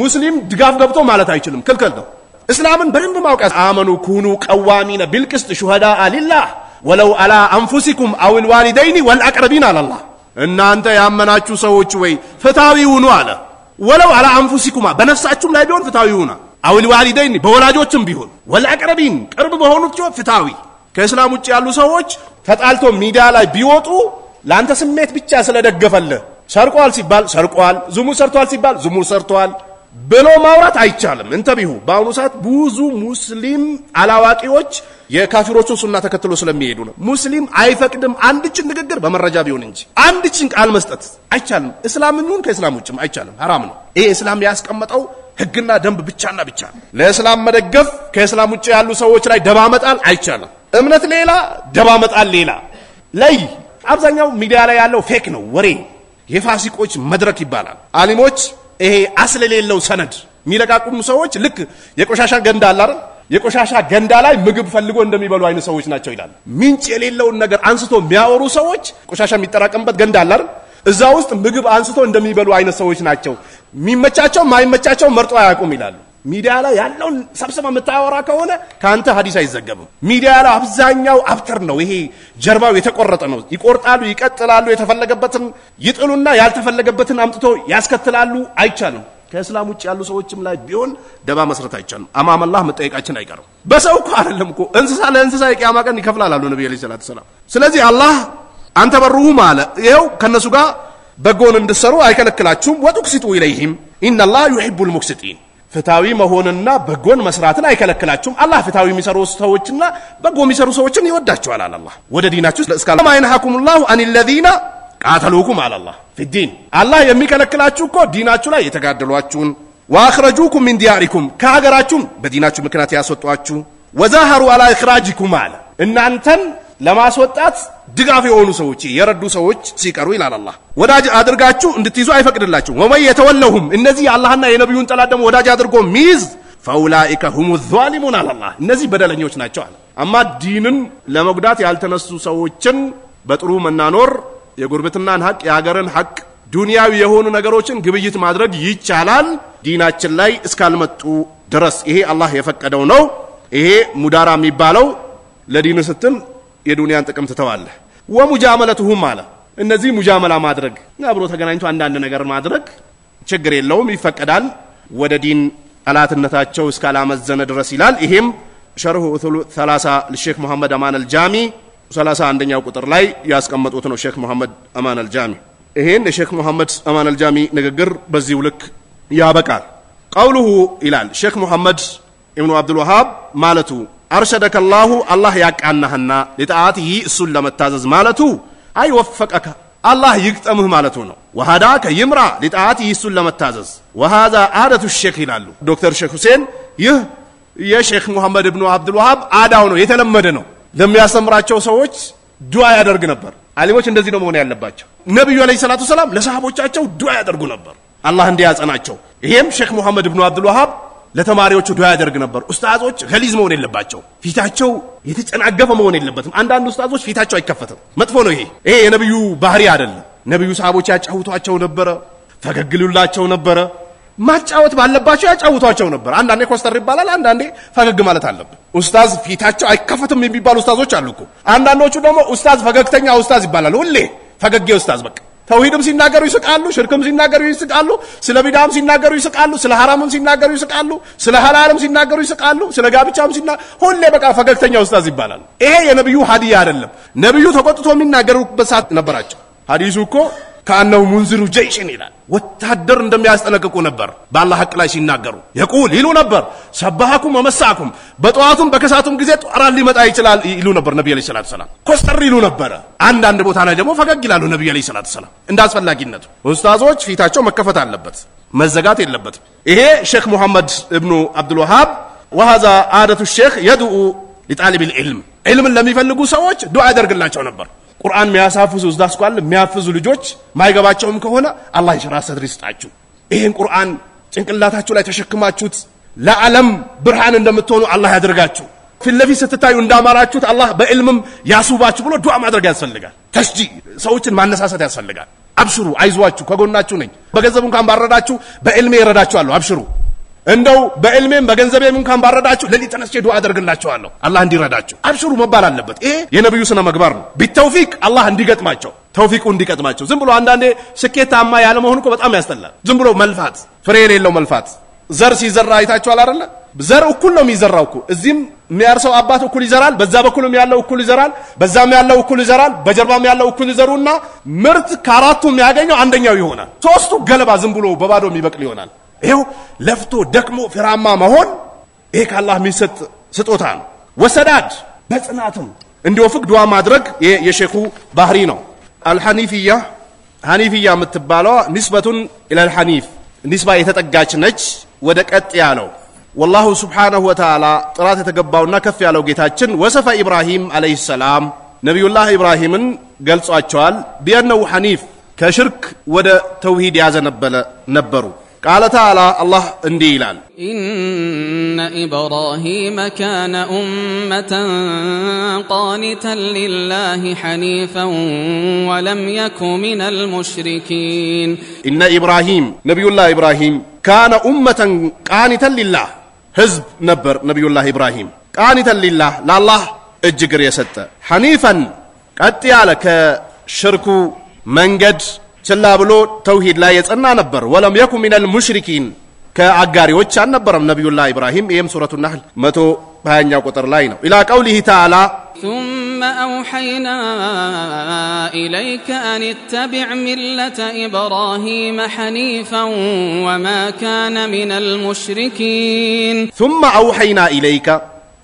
ሙስሊም ድጋፍ ገብቶ ማለት አይችልም ክልክል ነው እስላምን በደንብ ማውቃት አመኑ ኩኑ ቀዋሚነ ቢልቅስጥ ሹሃዳአ ሊላህ ወለው አላ አንፉሲኩም አው الوالدين والأقربين على الله እናንተ ያመናችሁ ሰዎች ወይ ፍታዊ ሁኑ አለ ወለው አላ አንፉሲኩም በነፍሳችሁም ላይ ቢሆን ፍታዊ ሁኑ አው الوالدين በወላጆችም ቢሆን والأقربين ቅርብ በሆኑት ፍታዊ ከእስላም ውጭ ያሉ ሰዎች ተጣልቶ ሚዲያ ላይ ቢወጡ ላንተ ስሜት ብቻ ስለደገፈለ ሰርቋል ሲባል ሰርቋል ዝሙት ሰርቷል ሲባል ዝሙት ሰርቷል ብሎ ማውራት አይቻልም እንተቢሁ በአሁኑ ሰዓት ብዙ ሙስሊም አላዋቂዎች የካፊሮቹን ሱና ተከትሎ ስለሚሄዱ ነው ሙስሊም አይፈቅድም አንድችን ንግግር በመረጃ ቢሆን እንጂ አንድችን ቃል መስጠት አይቻልም እስላምኑን ከእስላም ውጭም አይቻልም حرام ነው ይሄ እስላም ያስቀመጠው ህግና ደንብ ብቻና ብቻ ለእስላም መደገፍ ከእስላም ውጭ ያሉ ሰዎች ላይ ደባ መጣል አይቻልም እምነት ሌላ ደባ መጣል ሌላ ላይ አብዛኛው ሚዲያ ላይ ያለው ፌክ ነው ወሬ የፋሲቆች መድረክ ይባላል አሊሞች ይሄ አስለ ሌለው ሰነድ ሚለቃቁም ሰዎች ልክ የቆሻሻ ገንዳ አለ አይደል የቆሻሻ ገንዳ ላይ ምግብ ፈልጎ እንደሚበሉ አይነ ሰዎች ናቸው ይላል ምንጭ የሌለውን ነገር አንስቶ የሚያወሩ ሰዎች ቆሻሻ የሚጠራቀምበት ገንዳ አለ አይደል እዛ ውስጥ ምግብ አንስቶ እንደሚበሉ አይነ ሰዎች ናቸው የሚመቻቸው ማይመቻቸው መርጦ አያቁም ይላሉ ሚዲያ ላይ ያለውን ሰብስበ መታወራ ከሆነ ካንተ ሐዲስ አይዘገብም ሚዲያ ላይ አብዛኛው አብተር ነው ይሄ ጀርባው የተቆረጠ ነው ይቆርጣሉ ይቀጥላሉ የተፈለገበትን ይጥሉና ያልተፈለገበትን አምጥቶ ያስከትላሉ አይቻልም ከእስላም ውጭ ያሉ ሰዎችም ላይ ቢሆን ደባ መስረት አይቻልም አማም አላህ መጠየቃችን አይቀርም በሰው እኮ አይደለም እኮ እንስሳ ለእንስሳ የቂያማ ቀን ይከፍላል አሉ ነብዩ ሰለላሁ ዐለይሂ ወሰለም ስለዚህ አላህ አንተ በሩሁ ማለ ይሄው ከነሱ ጋር በጎን እንድሰሩ አይከለክላችሁም ወጥቅሲጡ ኢለይሂም ኢነላህ ዩሂቡል ሙክሲቲን ፍታዊ መሆንና በጎን መስራትን አይከለክላችሁም አላህ ፍታዊ የሚሰሩ ሰዎችና በጎ የሚሰሩ ሰዎችን ይወዳቸዋል አላህ ወደ ዲናችሁ እስካለ ማይነሐኩሙላሁ አኒለዚነ ቃተሉኩም አላህ ፍዲን አላህ የሚከለክላችሁ እኮ ዲናችሁ ላይ የተጋደሏችሁን واخرجوكم من دياركم ከሀገራችሁ በዲናችሁ ምክንያት ያስወጧችሁ وظاهروا على اخراجكم አለ እናንተን ለማስወጣት ድጋፍ የሆኑ ሰዎች የረዱ ሰዎች ሲቀሩ ይላል አላህ ወዳጅ አድርጋችሁ እንድትይዙ አይፈቅድላችሁ ወመን የተወለሁም እነዚህ አላህና የነብዩን ጠላት ደግሞ ወዳጅ አድርጎ ሚዝ فاولئك هم الظالمون على الله እነዚህ በደለኞች ናቸው አለ አማ ዲንን ለመጉዳት ያልተነሱ ሰዎችን በጥሩ መናኖር የጉርብትናን ሐቅ የሀገርን ሐቅ ዱንያዊ የሆኑ ነገሮችን ግብይት ማድረግ ይቻላል ዲናችን ላይ እስካልመጡ ድረስ ይሄ አላህ የፈቀደው ነው ይሄ ሙዳራ የሚባለው ለዲን ስትል የዱንያን ጥቅም ተተዋለ ወሙጃመለቱሁም አለ እነዚህ ሙጃመላ ማድረግ አብሮ ተገናኝቶ አንዳንድ ነገር ማድረግ ችግር የለውም ይፈቀዳል ወደ ዲን አላትነታቸው እስካላመዘነ ድረስ ይላል ይሄም ሸርሁ ኡሱል 30 ለሼክ መሐመድ አማን አልጃሚ 31ኛው ቁጥር ላይ ያስቀመጡት ነው ሼክ መሐመድ አማን አልጃሚ ይሄን የሼክ መሐመድ አማን አልጃሚ ንግግር በዚህ ልክ ያበቃል ቀውሉሁ ይላል ሼክ መሐመድ ኢብኑ አብዱል ወሃብ ማለቱ أرشدك الله يقعنهنا لطاعته السل لمتازز مالتو أي وفقك الله يقتمه مالتو وهداك يمرا لطاعته السل لمتازز وهذا عادة الشيخ يلالو دكتور شيخ حسين يا شيخ محمد بن عبد الوهاب عاداو ነው የተለመደ ነው ለሚያስተምራቸው ሰዎች ዱዓ ያደርግ ነበር አሊሞች እንደዚህ ነው መሆን ያለባቸው ነብዩ አለይሂ ሰላቱ ሰላም ለሰሃቦቻቸው ዱዓ ያደርጉ ነበር አላህ እንዲያጸናቸው ይሄም ሼክ መሐመድ ኢብኑ አብዱል ወሃብ ለተማሪዎቹ ዱዓ ያደርግ ነበር ኡስታዞች ገሊዝ መሆን የለባቸው ፊታቸው የተጨናገፈ መሆን የለበትም አንዳንድ ኡስታዞች ፊታቸው አይከፈትም መጥፎ ነው ይሄ የነብዩ ባህሪ አይደለም ነብዩ ሰሃቦች ያጫውቷቸው ነበር ፈገግሉላቸው ነበር ማጫወት ባለባቸው ያጫውቷቸው ነበር አንዳንዴ ኮስተር ይባላል አንዳንዴ ፈገግ ማለት አለበት ኡስታዝ ፊታቸው አይከፈትም የሚባሉ ኡስታዞች አሉኮ አንዳንዶቹ ደግሞ ኡስታዝ ፈገግተኛ ኡስታዝ ይባላል ሁሌ ፈገግ ኡስታዝ በቃ ተውሂድም ሲናገሩ ይስቃሉ ሽርክም ሲናገሩ ይስቃሉ ስለ ቢድዓም ሲናገሩ ይስቃሉ ስለ ሐራምም ሲናገሩ ይስቃሉ ስለ ሐላልም ሲናገሩ ይስቃሉ ስለ ጋብቻም ሁሌ በቃ ፈገግተኛ ኡስታዝ ይባላል ይሄ የነብዩ ሐዲያ አይደለም ነብዩ ተቆጥቶ የሚናገሩበት ሰዓት ነበራቸው ሐዲሱ እኮ كأنه منذر جيش ይላል ወታደር እንደሚያስጠነቅቁ ነበር በአላህ ሐቅ ላይ ሲናገሩ يقول ይሉ ነበር ሰባሃኩም ወመሳኩም በጧቱም በከሳቱም ጊዜ ጧራን ሊመጣ ይችላል ይሉ ነበር ነብዩ አለይሂ ሰላቱ ሰላም ኮስተር ይሉ ነበር አንድ ቦታ ላይ ደግሞ ፈገግ ይላሉ ነብዩ አለይሂ ሰላቱ ሰላም እንዳስፈላጊነቱ ኡስታዞች ፊታቸው መከፈት አለበት መዘጋት የለበትም ይሄ ሼክ መሐመድ ኢብኑ አብዱል ወሃብ وهذا عادة الشيخ يدعو لطالب العلم علم ለሚፈልጉ ሰዎች ዱዓ ያደርግላቸው ነበር ቁርአን የሚያሳፍዙ ኡስታዝ ቃል የሚያፍዙ ልጆች ማይገባቸውም ከሆነ አላህ ይሽራ ሰድር ይስጣችሁ ይሄን ቁርአን ጭንቅላታችሁ ላይ ተሸክማችሁት ለዓለም ብርሃን እንደምትሆኑ አላህ ያደርጋችሁ ፊትለፊት ስትታዩ እንዳማራችሁት አላህ በዕልምም ያሱባችሁ ብሎ ዱዓ ማድረግ ያስፈልጋል ተሽጂ ሰዎችን ማነሳሳት ያስፈልጋል አብሽሩ አይዟችሁ ከጎናችሁ ነኝ በገንዘብ እንኳን ባረዳችሁ በዕልሜ ይረዳችኋለሁ አብሽሩ እንደው በዕልሜም በገንዘቤም እንኳን ባረዳችሁ ለሊ ተነስቼ ዱዓ አደርግላችኋለሁ አላህ እንዲረዳችሁ አብሽሩ መባል አለበት ይሄ የነብዩ ስነ ምግባር ነው ቢተውፊቅ አላህ እንዲገጥማቸው ተውፊቁ እንዲገጥማቸው ዝም ብሎ አንዳንዴ ስኬታማ ያለ መሆኑ እኮ በጣም ያስጠላል ዝም ብሎ መልፋት ፍሬ የሌለው መልፋት ዘር ሲዘራ አይታችኋል አይደል ዘር እኩል ነው የሚዘራው እኮ እዚህም የሚያርሰው አባት እኩል ይዘራል በዛ በኩልም ያለው እኩል ይዘራል በዛም ያለው እኩል ይዘራል በጀርባም ያለው እኩል ይዘሩና ምርት ካራቱ የሚያገኘው አንደኛው ይሆናል ሶስቱ ገለባ ዝም ብሎ በባዶ የሚበቅል ይሆናል ይሄው ለፍቶ ደክሞ ፍራማ መሆን ይሄ ከአላህ የሚሰጥ ስጦታ ነው ወሰዳድ በጽናትም እንዲወፍቅ ዱዓ ማድረግ የሼኹ ባህሪ ነው አልሐኒፊያ ሐኒፊያ የምትባለው ንስበቱን ኢላል ሐኒፍ ንስባ የተጠጋች ነች ወደ ቀጥ ያለው والله سبحانه وتعالى ጥራት የተገባውና ከፍ ያለው ጌታችን ወሰፈ ኢብራሂም አለይሂ ሰላም ነብዩላህ ኢብራሂምን ገልጿቸዋል ቢአንሁ ሐኒፍ ከሽርክ ወደ ተውሂድ ያዘነበለ ነበሩ قال تعالى الله اندي ይላል إن إبراهيم كان أمة قانتا لله حنيفا ولم يك من المشركين إن إبراهيم نبي الله إبراهيم كان أمة قانتا لله حزب نبر نبي الله إبراهيم قانتا لله لا الله اجقر يسد حنيفا قد يالك شركو منجد ችላ ብሎ ተውሂድ ላይ የጸና ነበር ወለም يكن من المشركين ከአጋሪዎች አልነበረም ነብዩላህ ኢብራሂም ይሄም ሱረቱ ነህል 120ኛው ቁጥር ላይ ነው ኢላ ቀውሊሂ ተዓላ ثم أوحينا إليك أن اتبع ملة إبراهيم حنيفا وما كان من المشركين ثم أوحينا إليك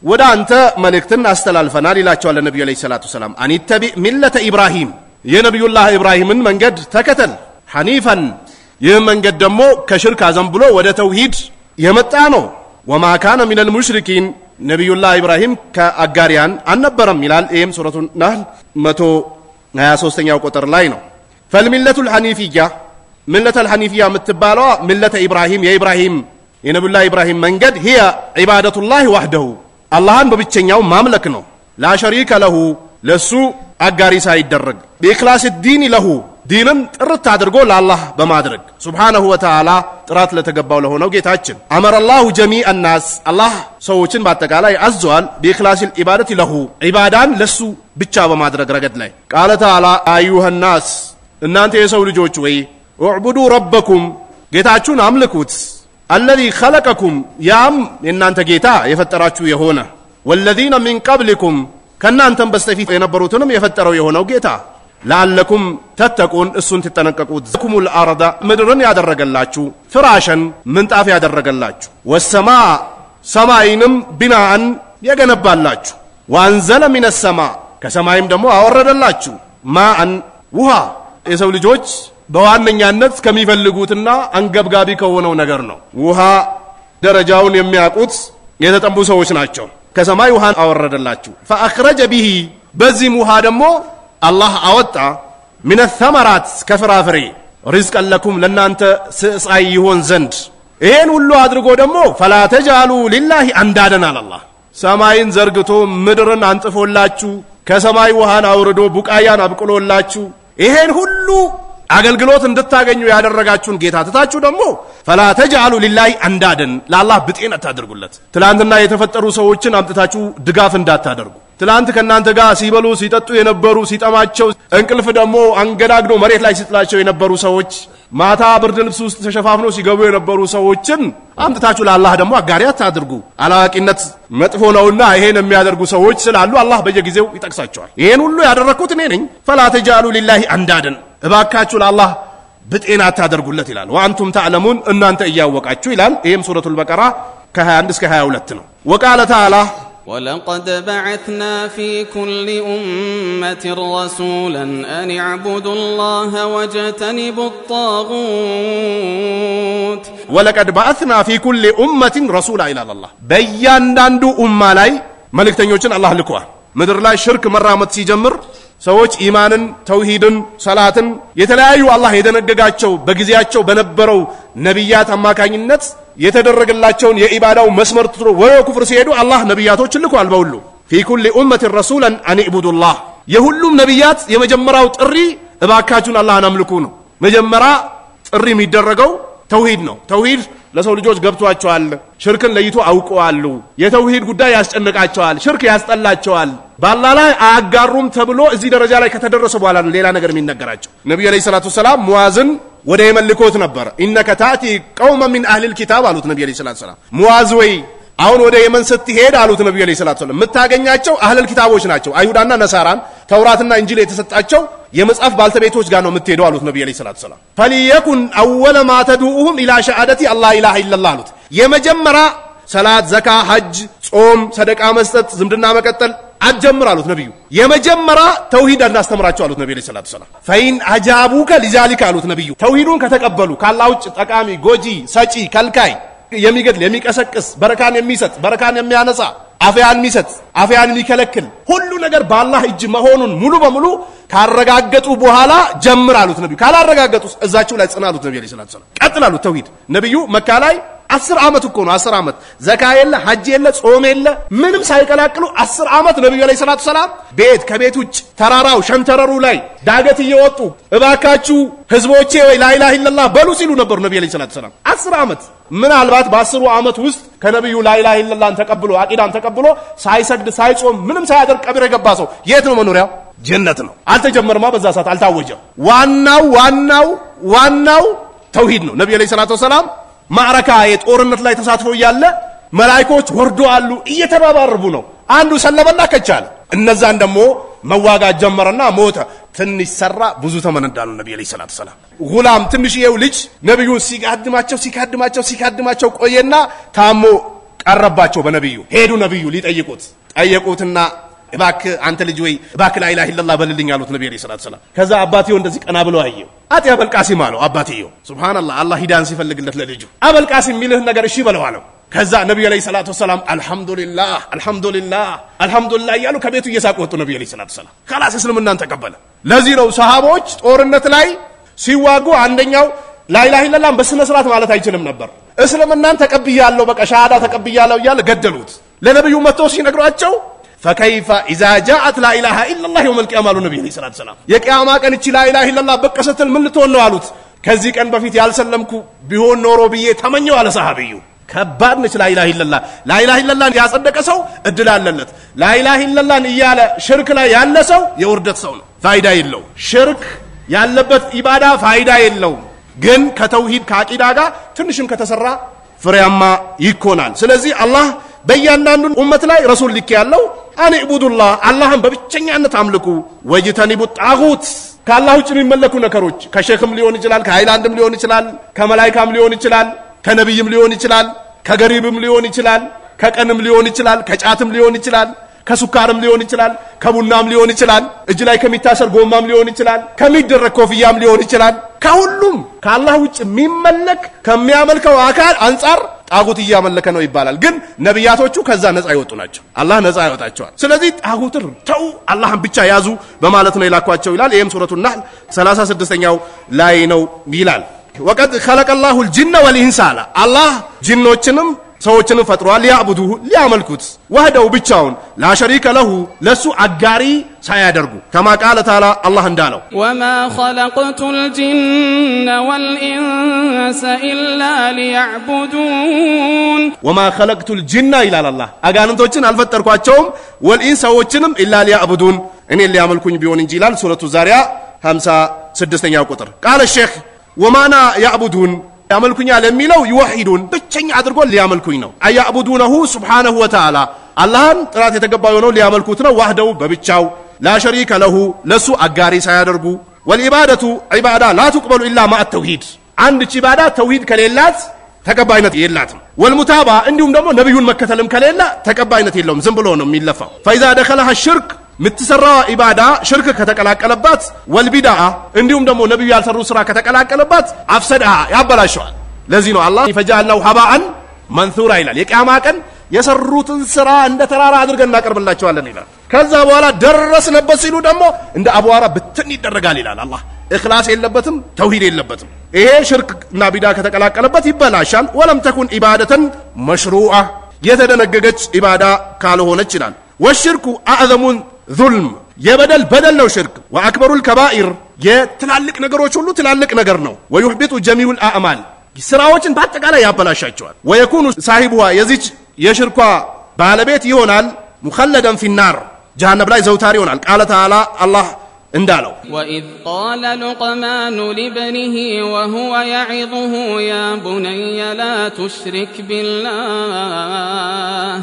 ودا أنت ملكتنا استلالفنا لله النبي عليه الصلاة والسلام أن اتبع ملة إبراهيم የነብዩ الله ኢብራሂምን መንገድ ተከተል ሐኒፈን ይህ መንገድ ደግሞ ከሽርክ አዘንብሎ ወደ ተውሂድ የመጣ ነው ወማ ካነ ሚነል ሙሽሪኪን ነብዩ الله ኢብራሂም ከአጋሪያን አልነበረም ይላል ይሄም ሱረቱ ነህል 123ኛው ቁጥር ላይ ነው ፈልሚለቱል ሐኒፊያ ሚለቱል ሐኒፊያ የምትባለው ሚለተ ኢብራሂም የኢብራሂም የነብዩ الله ኢብራሂም መንገድ هي ዒባደቱላህ ወህደሁ አላህን በብቸኛው ማምለክ ነው ላ ሸሪከ ለሁ ለሱ አጋሪ ሳይደረግ በኢኽላስ ዲን ለሁ ዲንን ጥርት አድርጎ ለአላህ በማድረግ ሱብሃነሁ ወተዓላ ጥራት ለተገባው ለሆነው ጌታችን አመረ አላሁ ጀሚዕ الناس አላህ ሰዎችን በአጠቃላይ አዟል በኢኽላስ ኢባደት ለሁ ኢባዳን ለሱ ብቻ በማድረግ ረገድ ላይ ቃለ ተዓላ አዩሃ الناس እናንተ የሰው ልጆች ወይ እዕቡዱ ረበኩም ጌታችሁን አምልኩት الذي خلقكم ያም የናንተ ጌታ የፈጠራችሁ የሆነ والذين من قبلكم ከናንተም በስተፊት የነበሩትንም የፈጠረው የሆነው ጌታ ለዓለኩም ተተቁን እሱን ተጠነቀቁት ዘኩሙል አርዳ ምድርን ያደረገላችሁ ፍራሽን ምንጣፍ ያደረገላችሁ ወሰማ ሰማይንም ቢናን የገነባላችሁ ወአንዘለ ሚነ ሰማ ከሰማይም ደግሞ አወረደላችሁ ማአን ውሃ የሰው ልጆች በዋነኛነት ከሚፈልጉትና አንገብጋቢ ከሆነው ነገር ነው ውሃ ደረጃውን የሚያውቁት የተጠሙ ሰዎች ናቸው ከሰማይ ውሃን አወረደላችሁ فاخرج به በዚህም ውሃ ደግሞ አላህ አወጣ من الثمرات ከፍራፍሬ رزقا لكم ለናንተ ስሳይ ይሆን ዘንድ ይሄን ሁሉ አድርጎ ደግሞ فلا تجعلوا لله اندادا الله ሰማይን ዘርግቶ ምድርን አንጥፎላችሁ ከሰማይ ውሃን አውርዶ ቡቃያን አብቅሎላችሁ ይሄን ሁሉ አገልግሎት እንድታገኙ ያደረጋችሁን ጌታ ተታችሁ ደግሞ فلا تجعلوا لله اندادا ለአላህ ብጤን አታድርጉለት ትላንትና የተፈጠሩ ሰዎችን አምጥታችሁ ድጋፍ እንዳታደርጉ ትላንት ከናንተ ጋር ሲበሉ ሲጠጡ የነበሩ ሲጠማቸው እንቅልፍ ደግሞ አንገዳግዶ መሬት ላይ ሲጥላቸው የነበሩ ሰዎች ማታ ብርድ ልብስ ውስጥ ተሸፋፍኖ ሲገቡ የነበሩ ሰዎችን አምጥታችሁ ለአላህ ደግሞ አጋሪ አታድርጉ አላቂነት መጥፎ ነውና ይሄን የሚያደርጉ ሰዎች ስላሉ አላህ በየጊዜው ይጠቅሳቸዋል ይሄን ሁሉ ያደረኩት እኔ ነኝ فلا تجعلوا لله اندادا እባካችሁ ለአላህ ብጤና ታደርጉለት ይላል ወአንቱም ተዕለሙን እናንተ እያወቃችሁ ይላል ይሄም ሱረቱል በቀራ ከ21 እስከ 22 ነው وقال تعالى ولقد بعثنا في كل أمة رسولا أن اعبدوا الله واجتنبوا الطاغوت ولقد بعثنا في كل أمة رسولا إلى الله በእያንዳንዱ ኡማ ላይ መልእክተኞችን አላህ ልኳል ምድር ላይ ሽርክ መራመት ሲጀምር ሰዎች ኢማንን ተውሂድን ሰላትን የተለያዩ አላህ የደነገጋቸው በጊዜያቸው በነበረው ነብያት አማካኝነት የተደረገላቸውን የኢባዳው መስመር ትሮ ወደ ኩፍር ሲሄዱ አላህ ነብያቶች ልኳል በሁሉ في كل أمة رسولا أن اعبدوا الله የሁሉም ነብያት የመጀመሪያው ጥሪ እባካችሁን አላህን አምልኩ ነው መጀመሪያ ጥሪ የሚደረገው ተውሂድ ነው ተውሂድ ለሰው ልጆች ገብቷቸዋል ሽርክን ለይቶ አውቀዋል የተውሂድ ጉዳይ ያስጨነቃቸዋል ሽርክ ያስጠላቸዋል ባላህ ላይ አጋሩም ተብሎ እዚህ ደረጃ ላይ ከተደረሰ በኋላ ሌላ ነገር የሚነገራቸው ነብዩ አለይሂ ሰላቱ ሰላም ሙአዝን ወደ የመልኮት ነበር ኢነከ ታቲ ቀውመ ሚን አህሊ الكتاب አሉት ነብዩ አለይሂ ሰላቱ ሰላም ሙአዝ ወይ አሁን ወደ የመን ስትሄድ አሉት ነብዩ አለይሂ ሰላቱ ሰላም መታገኛቸው አህለ الكتابዎች ናቸው አይሁዳና ነሳራን ተውራትና እንጂል የተሰጣቸው የመጽሐፍ ባልተቤቶች ጋር ነው የምትሄደው አሉት ነብዩ አለይሂ ሰላቱ ሰላም فليكن اول ما تدعوهم الى شهادة الله اله الا الله አሉት የመጀመሪያ ሰላት ዘካ ሐጅ ጾም ሰደቃ መስጠት ዝምድና መቀጠል አጀምር አሉት ነብዩ የመጀመሪያ ተውሂድ እናስተምራቸው አሉት ነብዩ ሰለላሁ ዐለይሂ ወሰለም ፈይን አጃቡከ لذلك አሉት ነብዩ ተውሂዱን ከተቀበሉ ካላህ ውጭ ጠቃሚ ጎጂ ሰጪ ከልካይ የሚገድል የሚቀሰቅስ በረካን የሚሰጥ በረካን የሚያነሳ አፍያን የሚሰጥ አፍያን የሚከለክል ሁሉ ነገር በአላህ እጅ መሆኑን ሙሉ በሙሉ ካረጋገጡ በኋላ ጀምር አሉት ነብዩ ካላረጋገጡ እዛቸው ላይ ጽናሉት ነብዩ ሰለላሁ ዐለይሂ ወሰለም ቀጥላሉት ተውሂድ ነብዩ መካ ላይ 10 አመት እኮ ነው 10 አመት ዘካ የለ ሐጅ የለ ጾም የለ ምንም ሳይቀላቅሉ 10 አመት ነብዩ አለይሂ ሰላቱ ሰላም ቤት ከቤት ውጭ ተራራው ሸንተረሩ ላይ ዳገት እየወጡ እባካችሁ ህዝቦቼ ወይ ላ ኢላሃ ኢላላህ በሉ ሲሉ ነበር ነብዩ አለይሂ ሰላቱ ሰላም 10 አመት ምናልባት በ10 አመት ውስጥ ከነብዩ ላ ኢላሃ ኢላላህን ተቀብሎ አቂዳን ተቀብሎ ሳይሰግድ ሳይጾም ምንም ሳያደርግ ቀብር የገባ ሰው የት ነው መኖሪያው ጀነት ነው አልተጀመረማ በዛ ሰዓት አልታወጀም ዋናው ተውሂድ ነው ነብዩ አለይሂ ሰላቱ ሰላም ማዕረካ የጦርነት ላይ ተሳትፎ ያለ መላእክቶች ወርዶ አሉ እየተባባረቡ ነው አንዱ ሰለበና ከቻለ እነዛን ደሞ መዋጋት ጀመረና ሞተ ትንሽ ሰራ ብዙ ተመነዳሉ ነብዩ አለይሂ ሰላቱ ሰላም ጉላም ትንሽዬው ልጅ ነብዩ ሲካድማቸው ቆየና ታሞ ቀረባቸው በነብዩ ሄዱ ነብዩ ሊጠይቁት ጠየቁትና እባክ አንተ ልጅ ወይ እባክ ላ ኢላሃ ኢላላህ በልልኝ አሉት ነብዩ አለይሂ ሰላቱ ሰላም ከዛ አባቴው እንደዚህ ቀና ብሎ አየው አጥያ በልቃሲም አለው አባቴው ሱብሃንአላህ አላህ ሂዳን ሲፈልግለት ለልጁ አበልቃሲም ሚልህ ነገር እሺ በለው አለው ከዛ ነብዩ አለይሂ ሰላቱ ሰላም አልহামዱሊላህ ያሉ ከቤቱ እየሳቆጡ ነብዩ አለይሂ ሰላቱ ሰላም خلاص እስልምናን ተቀበለ ለዚህ ነው ሰሃቦች ጦርነት ላይ ሲዋጉ አንደኛው ላ ኢላሃ ኢላላህ በስነ ስርዓት ማለት አይችልም ነበር እስልምናን ተቀብያለሁ በቃ ሻሃዳ ተቀብያለሁ ያለ ገደሉት ለነብዩ መተው ሲነግሯቸው فكيف اذا جاءت لا اله الا الله يوم القيامه قالوا النبي عليه الصلاه والسلام يا قيامه كان እቺ لا اله الا الله በቀሰተል ምን ልትሆን ነው አሉት ከዚህ ቀን በፊት ያልሰለምኩ ቢሆን ኖሮ ብዬ ተመኘው አለ ሰሃቢዩ ከባድ ነች لا اله الا الله لا اله الا الله ያጸደቀ ሰው እድል አለለት لا اله الا الله እያለ ሽርክ ላይ ያለ ሰው የውርደት ሰው ነው ፋይዳ የለው ሽርክ ያለበት ኢባዳ ፋይዳ የለው ግን ከተውሂድ ከአቂዳ ጋር ትንሽም ከተሰራ ፍሬያማ ይኮናል ስለዚህ አላህ በእያንዳንዱ ኡመት ላይ ረሱል ልክ ያለው አን ኢቡዱላህ አላህን በብቸኛነት አምልኩ ወጅተኒቡ ጣጉት ከአላህ ውጭ የሚመለኩ ነገሮች ከሸክም ሊሆን ይችላል ከሃይላንድም ሊሆን ይችላል ከመላእክታም ሊሆን ይችላል ከነብይም ሊሆን ይችላል ከገሪብም ሊሆን ይችላል ከቀንም ሊሆን ይችላል ከጫትም ሊሆን ይችላል ከሱካርም ሊሆን ይችላል ከቡናም ሊሆን ይችላል እጅ ላይ ከሚታሰር ጎማም ሊሆን ይችላል ከሚደረግ ኮፍያም ሊሆን ይችላል ከሁሉም ከአላህ ውጭ የሚመለክ ከሚያመልከው አካል አንፃር ጣጉት ያመለከ ነው ይባላል ግን ነብያቶቹ ከዛ ነፃ ይወጡ ናቸው አላህ ነፃ ያወጣቸዋል ስለዚህ ጣጉትን ተው አላህን ብቻ ያዙ በማለት ነው ይላኳቸው ይላል ይሄም ሱረቱ النحل 36ኛው ላይ ነው ይላል وقد خلق الله الجن والانس الله ጅኖችንም ሰዎችንም ፈጥሯል ያዕቡዱሁ ሊያመልኩት ወህደው ብቻውን ላ ሸሪከ ለሁ ለሱ አጋሪ ሳያደርጉ كما قال تعالى الله እንዳለው وما خلقت الجن والانس الا ليعبدون وما خلقت الجن الى الله አጋንንቶችን አልፈጠርኳቸውም والانس ሰዎችንም الا ليعبدون እኔ ሊያመልኩኝ ቢሆን እንጂ ይላል ሱረቱ ዛሪያ 56ኛው ቁጥር قال الشيخ وما يعبدون ያመልኩኛል የሚለው ይወሂዱን ብቸኛ አድርጎ ሊያመልኩኝ ነው አያዕቡዱነሁ ሱብሃነሁ ወተዓላ አላህን ጥራት የተገባው ነው ሊያመልኩት ነው ወህደው በብቻው ላ ሸሪከ ለሁ ለሱ አጋሪ ሳያደርጉ والعباده عباده لا تقبل الا مع التوحيد عند عباده توحيد كليلات ተቀባይነት የላትም والمتابعه እንዲሁም ደግሞ ነብዩን መከተልም ከሌለ ተቀባይነት የለውም ዝም ብሎ ነው የሚለፋው فاذا دخلها الشرك ምትሰራ ኢባዳ ሽርክ ከተቀላቀለባት والبدع እንዲሁም ደግሞ ነብዩ ያልሰሩ ስራ ከተቀላቀለባት አፍሰደها ያበላሸዋል ለዚህ ነው አላህ فجعلناه هباء منثورا ይላል የቂያማ ቀን የሰሩትን ስራ እንደ ተራራ አድርገን እናቀርብላቸዋለን ይላል ከዛ በኋላ ደረስነበት ሲሉ ደግሞ እንደ አቧራ ብትን ይደረጋል ይላል አላህ اخلاص የለበትም ተውሂድ የለበትም ይሄ ሽርክና ቢዳ ከተቀላቀለበት ይበላሻል ወለም ተኩን ኢባደተን መሽሩዓ የተደነገገች ኢባዳ ካልሆነች ይላል ወሽርኩ አዕዘሙ ዙልም የበደል በደል ነው ሽርክ ወአክበሩ الكبائر የትላልቅ ነገሮች ሁሉ ትላልቅ ነገር ነው ويحبط جميع الاعمال ስራዎችን በአጠቃላይ ያበላሻቸዋል ويكون صاحبها የዚች የሽርኳ ባለቤት ይሆናል مخلدا في النار جهنم ላይ ዘውታሪ ይሆናል قال تعالى الله اندالو وإذ قال لقمان لابنه وهو يعظه يا بني لا تشرك بالله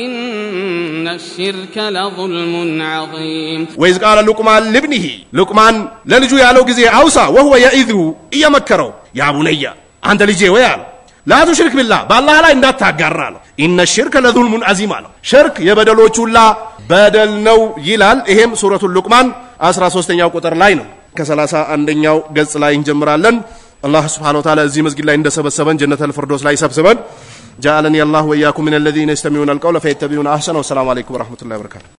إن الشرك لظلم عظيم وإذ قال لقمان لابنه لقمان للجو يالو غزي اوصى وهو يعظه يمكروا يا بني انت لجي ويال لا تشرك بالله بالله لا እንዳታጋራ ነው ان الشرك لظلم عظيم ነው ሽርክ የበደሎች ሁላ በደል ነው ይላል ይሄም ሱረቱል ሉቅማን 13ኛው ቁጥር ላይ ነው ከ31ኛው ገጽ ላይ እንጀምራለን አላህ Subhanahu Wa Ta'ala እዚህ መስጊድ ላይ እንደሰበሰበን ጀነተል ፍርዶስ ላይ ሰብስበን جعلني الله وإياكم من الذين يستمعون القول فيتبعون أحسنه والسلام عليكم ورحمة الله وبركاته